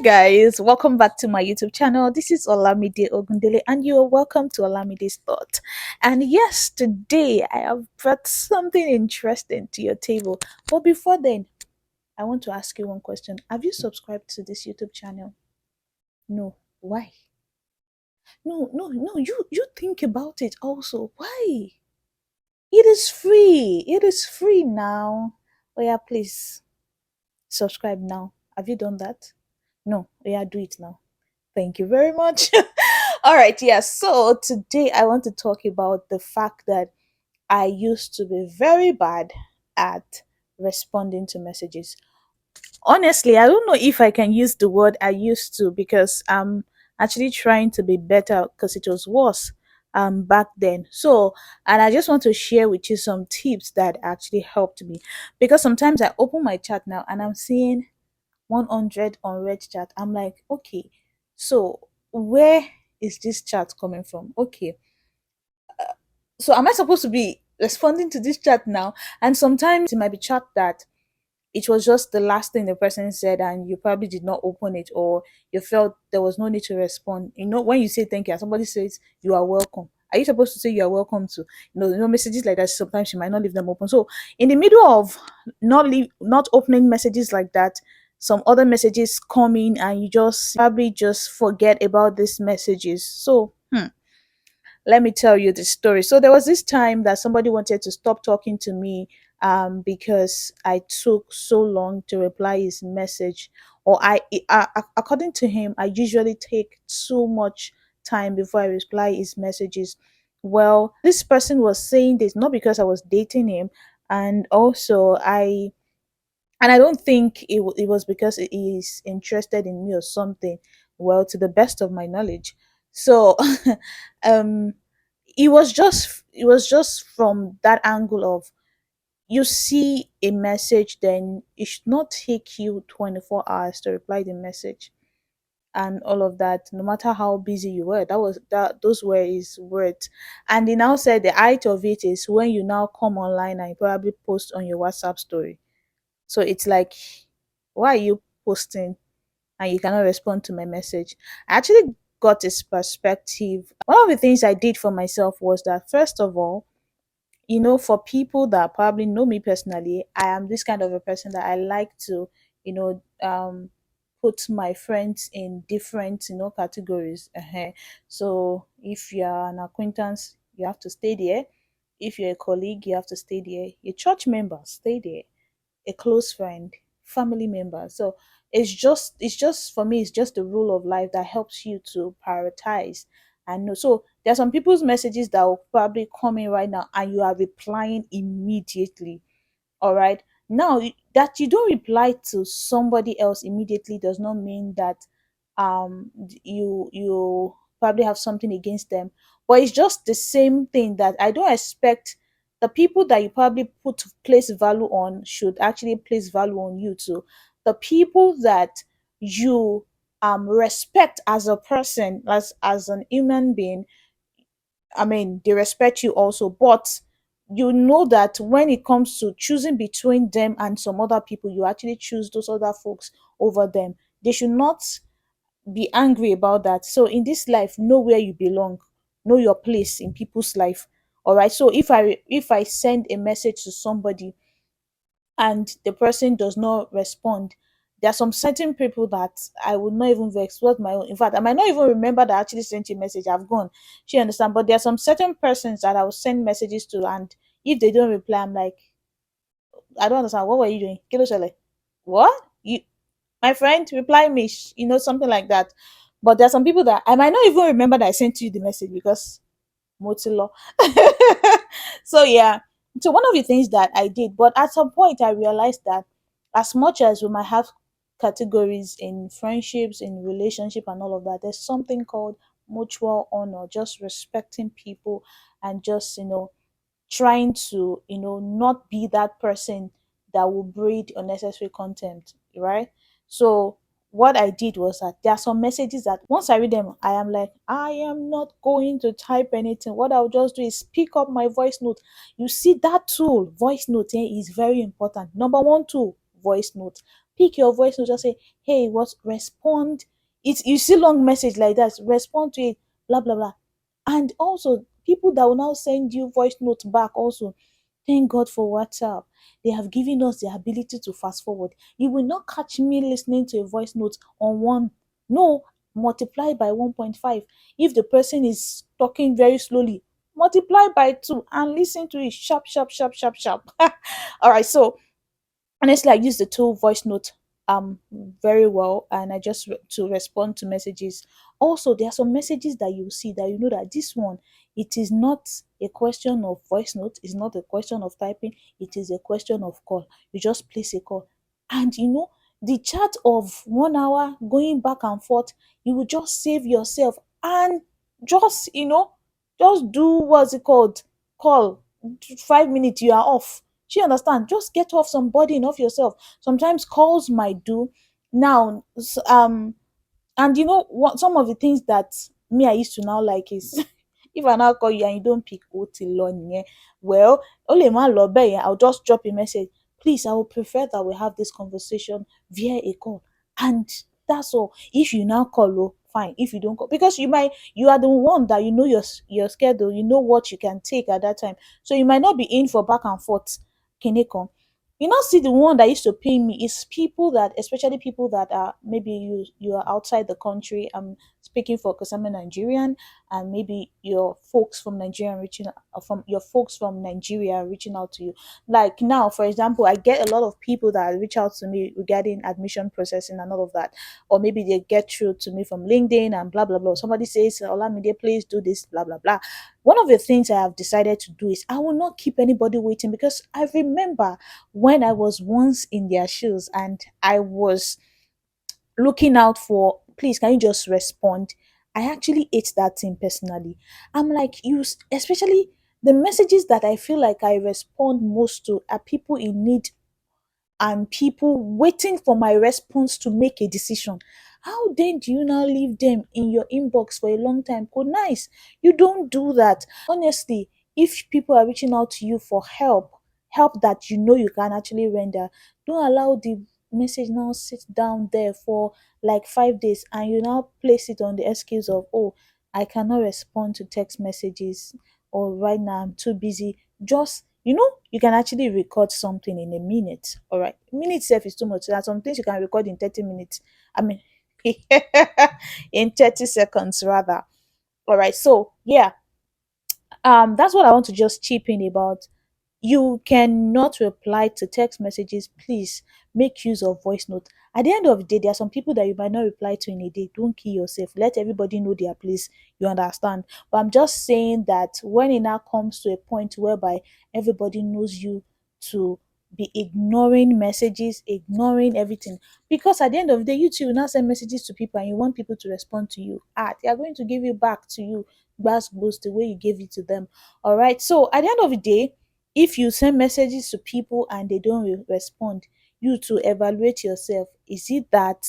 guys, welcome back to my YouTube channel. This is Olamide Ogundele, and you are welcome to Olamide's Thought. And yes, today I have brought something interesting to your table. But before then, I want to ask you one question. Have you subscribed to this YouTube channel? No. Why? No. You think about it also. Why? It is free. It is free now. Oh yeah, please subscribe now. Have you done that? No. Oh yeah, do it now. Thank you very much. All right, yes. So today I want to talk about the fact that I used to be very bad at responding to messages. Honestly, I don't know if I can use the word I used to because I'm actually trying to be better because it was worse back then. So, and I just want to share with you some tips that actually helped me because sometimes I open my chat now and I'm seeing 100 unread chat. I'm like, okay, so where is this chat coming from? Okay, so am I supposed to be responding to this chat now? And sometimes it might be chat that it was just the last thing the person said and you probably did not open it, or you felt there was no need to respond. You know, when you say thank you and somebody says you are welcome, are you supposed to say you are welcome to? Messages like that, sometimes you might not leave them open. So in the middle of not opening messages like that, some other messages come in and you just probably just forget about these messages. So let me tell you the story. So there was this time that somebody wanted to stop talking to me because I took so long to reply his message. Or according to him, I usually take too much time before I reply his messages. Well, this person was saying this not because I was dating him, and also I don't think it was because he is interested in me or something. Well, to the best of my knowledge. So um it was just from that angle of, you see a message, then it should not take you 24 hours to reply the message and all of that, no matter how busy you were. Those were his words. And he now said the height of it is when you now come online and you probably post on your WhatsApp story. So it's like, why are you posting and you cannot respond to my message? I actually got his perspective. One of the things I did for myself was that, first of all, for people that probably know me personally, I am this kind of a person that I like to, you know, put my friends in different, categories. So if you're an acquaintance, you have to stay there. If you're a colleague, you have to stay there. Your church member, stay there. A close friend, family member. So it's just for me, it's just the rule of life that helps you to prioritize and know. So there are some people's messages that will probably come in right now and you are replying immediately. All right. Now that you don't reply to somebody else immediately does not mean that you probably have something against them. But it's just the same thing that I don't expect the people that you probably put place value on should actually place value on you too. The people that you respect as a person, as an human being, I mean, they respect you also, but you know that when it comes to choosing between them and some other people, you actually choose those other folks over them. They should not be angry about that. So in this life, know where you belong, know your place in people's life. All right. So if I send a message to somebody and the person does not respond, there are some certain people that I would not even vex what my own. In fact, I might not even remember that I actually sent you a message. I've gone. She understand. But there are some certain persons that I will send messages to, and if they don't reply, I'm like, I don't understand. What were you doing? Kilo Shele. What? You my friend, reply me, something like that. But there are some people that I might not even remember that I sent you the message because Motilo. So yeah. So one of the things that I did, but at some point I realized that as much as we might have categories in friendships, in relationship and all of that, there's something called mutual honor, just respecting people and just, trying to, not be that person that will breed unnecessary contempt, right? So what I did was that there are some messages that once I read them, I am like, I am not going to type anything. What I'll just do is pick up my voice note. You see, that tool, voice note, is very important. Number one tool, voice note. pick your voice note, just say, hey, what, respond. It's, you see long message like that, respond to it, blah blah blah. And also people that will now send you voice note back also, thank God for WhatsApp. They have given us the ability to fast forward. You will not catch me listening to a voice note on one. No, multiply by 1.5. If the person is talking very slowly, multiply by 2 and listen to it sharp, sharp, sharp, sharp, sharp. All right, so honestly, I use the tool voice note very well, and I just to respond to messages. Also, there are some messages that you see that you know that this one, it is not a question of voice note, it's not a question of typing, it is a question of call. You just place a call, and you know the chat of 1 hour going back and forth, you will just save yourself and just just do what's it called, call. 5 minutes, you are off. Do you understand? Just get off some burden off yourself. Sometimes calls might do. Now, and you know what? Some of the things that me I used to now like is if I now call you and you don't pick Otilon, yeah, well, only man love, I'll just drop a message. Please, I would prefer that we have this conversation via a call, and that's all. If you now call, oh, fine. If you don't call, because you are the one that you know your schedule, you know what you can take at that time, so you might not be in for back and forth. Kineko. You not see the one that used to pay me is people that, especially people that are, maybe you are outside the country. I'm speaking for, because I'm a Nigerian, and maybe your folks from Nigeria reaching from your folks from Nigeria reaching out to you. Like now, for example, I get a lot of people that reach out to me regarding admission processing and all of that, or maybe they get through to me from LinkedIn and blah blah blah. Somebody says, Olamide, please do this, blah blah blah. One of the things I have decided to do is I will not keep anybody waiting, because I remember when I was once in their shoes and I was looking out for, please, can you just respond? I actually ate that thing personally. I'm like, especially the messages that I feel like I respond most to are people in need and people waiting for my response to make a decision. How then do you now leave them in your inbox for a long time? Good nice. You don't do that. Honestly, if people are reaching out to you for help, help that you know you can actually render, don't allow the message now sit down there for like 5 days and you now place it on the excuse of, oh, I cannot respond to text messages, or right now I'm too busy. Just, you can actually record something in a minute. All right, minute itself is too much. There are some things you can record in 30 minutes. I mean, in 30 seconds rather. All right, so yeah, that's what I want to just chip in about. You cannot reply to text messages. Please make use of voice note. At the end of the day, there are some people that you might not reply to in a day. Don't kill yourself. Let everybody know their place. You understand? But I'm just saying that when it now comes to a point whereby everybody knows you to be ignoring messages, ignoring everything, because at the end of the day, you too will now send messages to people and you want people to respond to you. They are going to give you back to you, boost the way you gave it to them. All right. So at the end of the day, if you send messages to people and they don't respond, you to evaluate yourself. Is it that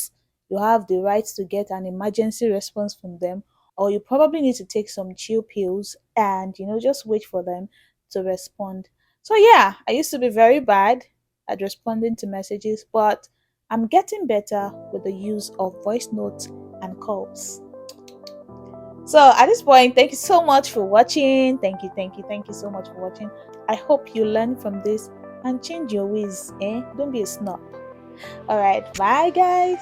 you have the right to get an emergency response from them, or you probably need to take some chill pills and just wait for them to respond? So yeah, I used to be very bad at responding to messages, but I'm getting better with the use of voice notes and calls. So at this point, thank you so much for watching. Thank you, thank you, thank you so much for watching. I hope you learn from this and change your ways. Don't be a snob. All right, bye guys.